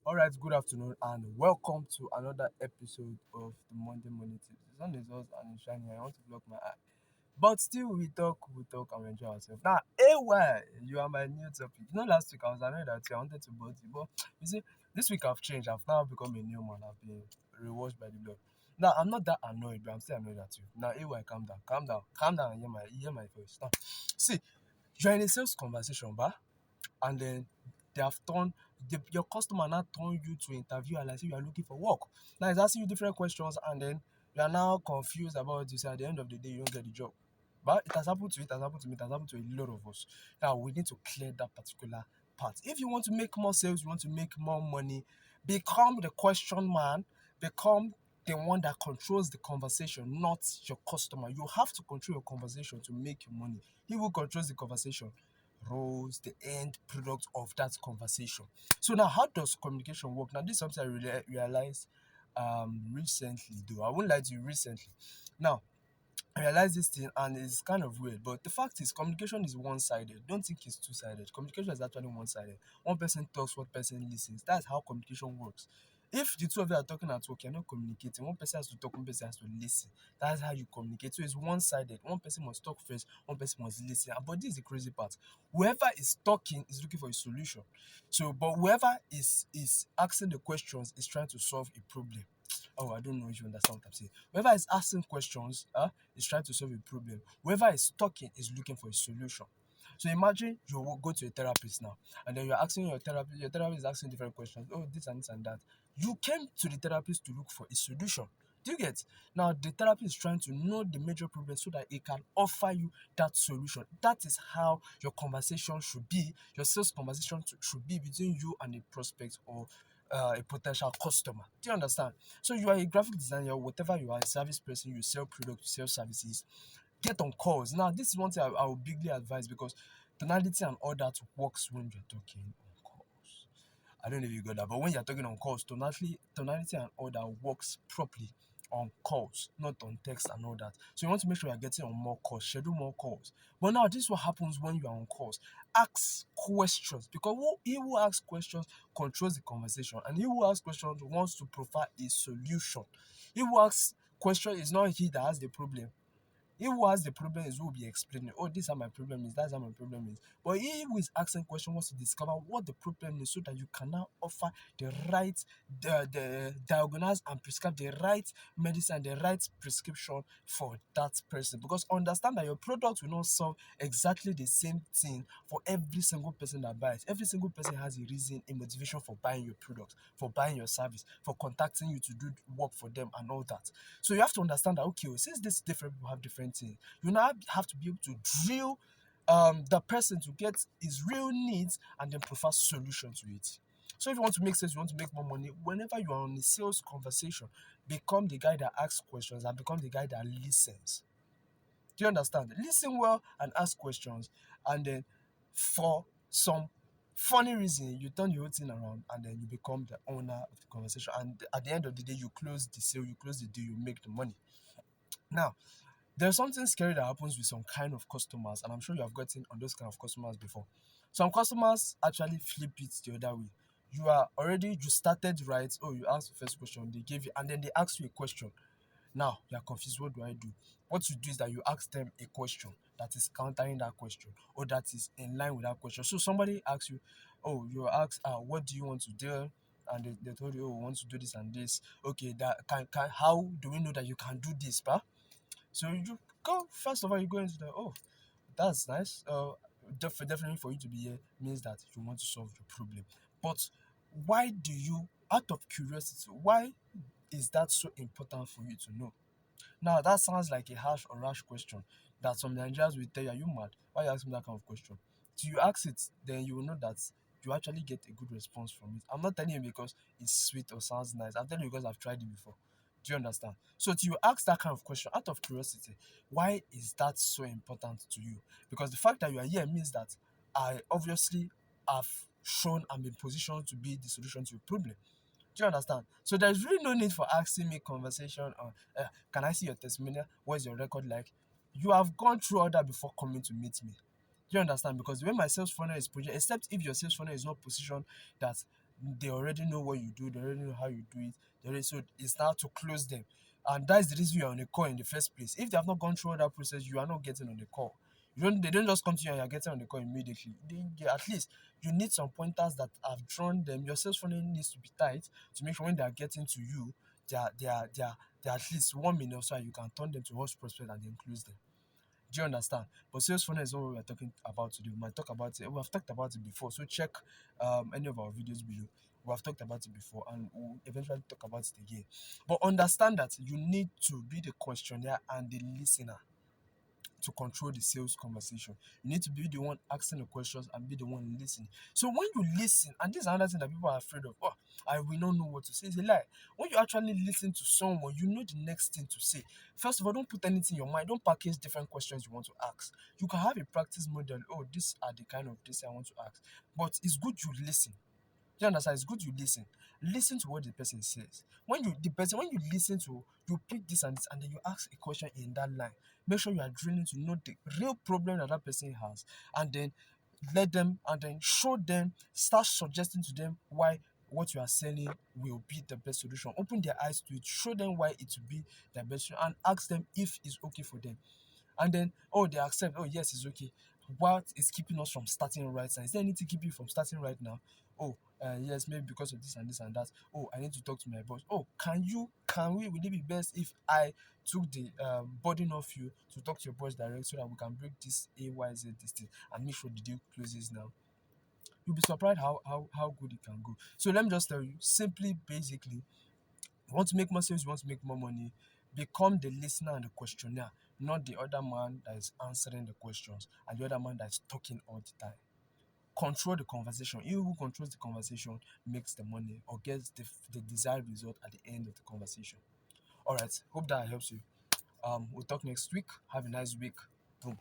All right, good afternoon, and welcome to another episode of the Monday Morning Tips. The sun is hot and it's shining. I want to block my eye, but still, we talk, and we enjoy ourselves. Now, AY, you are my new topic. Last week I was annoyed at you. I wanted to bother you, but you see, this week I've changed. I've now become a new man. I've been rewashed by the blood. Now, I'm not that annoyed, but I'm still annoyed at you. Now, AY, calm down, and hear my voice. Now, see, you're in a sales conversation, bah? And then they have turned your customer now turn you to interview and like say you are looking for work. Now he's asking you different questions and then you are now confused about what you say. At the end of the day, you don't get the job. But it has happened to you, it has happened to me, it has happened to a lot of us. Now we need to clear that particular part. If you want to make more sales, you want to make more money, become the question man, become the one that controls the conversation, not your customer. You have to control your conversation to make your money. He who controls the conversation roles the end product of that conversation. So now, how does communication work? Now, this is something I realized recently, though. I won't lie to you recently. Now, I realized this thing and it's kind of weird, but the fact is, communication is one sided. Don't think it's two sided. Communication is actually one sided. One person talks, one person listens. That's how communication works. If the two of you are talking at work, you're not communicating. One person has to talk, one person has to listen. That's how you communicate. So it's one sided. One person must talk first, one person must listen. But this is the crazy part. Whoever is talking is looking for a solution. So, but whoever is asking the questions is trying to solve a problem. Oh, I don't know if you understand what I'm saying. Whoever is asking questions is trying to solve a problem. Whoever is talking is looking for a solution. So imagine you will go to a therapist now, and then you're asking your therapist is asking different questions. Oh, this and that. You came to the therapist to look for a solution. Do you get? Now the therapist is trying to know the major problem so that it can offer you that solution. That is how your conversation should be. Your sales conversation should be between you and a prospect or a potential customer. Do you understand? So you are a graphic designer, whatever you are, a service person, you sell products, you sell services, get on calls. Now, this is one thing I will bigly advise because tonality and all that works when you're talking on calls. I don't know if you got that, but when you're talking on calls, tonality and all that works properly on calls, not on text and all that. So you want to make sure you're getting on more calls, schedule more calls. But now this is what happens when you are on calls. Ask questions because he who asks questions controls the conversation, and he who asks questions wants to provide a solution. He who asks question is not he that has the problem. He who has the problem is who will be explaining, oh, this is how my problem is, that's how my problem is. But he who is asking question wants to discover what the problem is so that you can now offer the right, the diagnose and prescribe the right medicine, the right prescription for that person. Because understand that your product will not solve exactly the same thing for every single person that buys. Every single person has a reason, a motivation for buying your product, for buying your service, for contacting you to do work for them and all that. So you have to understand that, okay, since these different people have different things, you now have to be able to drill the person to get his real needs and then provide solution to it. So if you want to make sense, you want to make more money, whenever you are on a sales conversation, become the guy that asks questions and become the guy that listens. Do you understand? Listen well and ask questions, and then for some funny reason, you turn the whole thing around, and then you become the owner of the conversation. And at the end of the day, you close the sale, you close the deal, you make the money. Now, there's something scary that happens with some kind of customers, and I'm sure you have gotten on those kind of customers before. Some customers actually flip it the other way. You started right. Oh, you asked the first question, they gave you, and then they ask you a question. Now you are confused. What do I do? What you do is that you ask them a question that is countering that question or that is in line with that question. So somebody asks you, oh, you ask, what do you want to do? And they told you, oh, we want to do this and this. Okay, that can how do we know that you can do this, pa? So you go first of all, you go into the, oh, that's nice. Definitely for you to be here means that you want to solve your problem. But why do you, out of curiosity, why is that so important for you to know? Now that sounds like a harsh or rash question that some Nigerians will tell you, are you mad? Why you ask me that kind of question? Till you ask it, then you will know that you actually get a good response from it. I'm not telling you because it's sweet or sounds nice. I'm telling you because I've tried it before. Do you understand? So till you ask that kind of question out of curiosity, why is that so important to you? Because the fact that you are here means that I obviously have shown and been positioned to be the solution to your problem. Do you understand? So there's really no need for asking me conversation on, can I see your testimonial? What's your record like? You have gone through all that before coming to meet me. Do you understand? Because when my sales funnel is project, except if your sales funnel is not positioned that They already know what you do, they already know how you do it. So it's now to close them. And that's the reason you're on the call in the first place. If they have not gone through all that process, you are not getting on the call. They don't just come to you and you're getting on the call immediately. At least you need some pointers that have drawn them. Your sales funnel needs to be tight to make sure when they are getting to you, they are at least 1 minute, so you can turn them to host prospect and then close them. Do you understand? But sales funnel is not what we're talking about today. We might talk about it. We have talked about it before. So check any of our videos below. We have talked about it before and we'll eventually talk about it again. But understand that you need to be the questionnaire and the listener to control the sales conversation. You need to be the one asking the questions and be the one listening. So when you listen, and this is another thing that people are afraid of, oh, I will not know what to say. It's a lie. When you actually listen to someone, you know the next thing to say. First of all, don't put anything in your mind. Don't package different questions you want to ask. You can have a practice model. Oh, these are the kind of this I want to ask. But it's good you listen. Do you understand? It's good you listen. Listen to what the person says. When you listen to, you pick this and then you ask a question in that line. Make sure you are drilling to know the real problem that that person has, and then let them and then show them. Start suggesting to them why what you are selling will be the best solution. Open their eyes to it. Show them why it will be the best, and ask them if it's okay for them. And then, oh, they accept, oh, yes, it's okay. What is keeping us from starting right now? Is there anything keeping you from starting right now? Oh, yes, maybe because of this and this and that. Oh, I need to talk to my boss. Oh, will it be best if I took the burden off you to talk to your boss direct so that we can break this AYZ this thing and make sure the deal closes now? You'll be surprised how good it can go. So let me just tell you, simply, basically, you want to make more sales, you want to make more money, become the listener and the questionnaire, not the other man that is answering the questions and the other man that is talking all the time. Control the conversation. He who controls the conversation makes the money or gets the desired result at the end of the conversation. All right, hope that helps you. We'll talk next week. Have a nice week. Boom.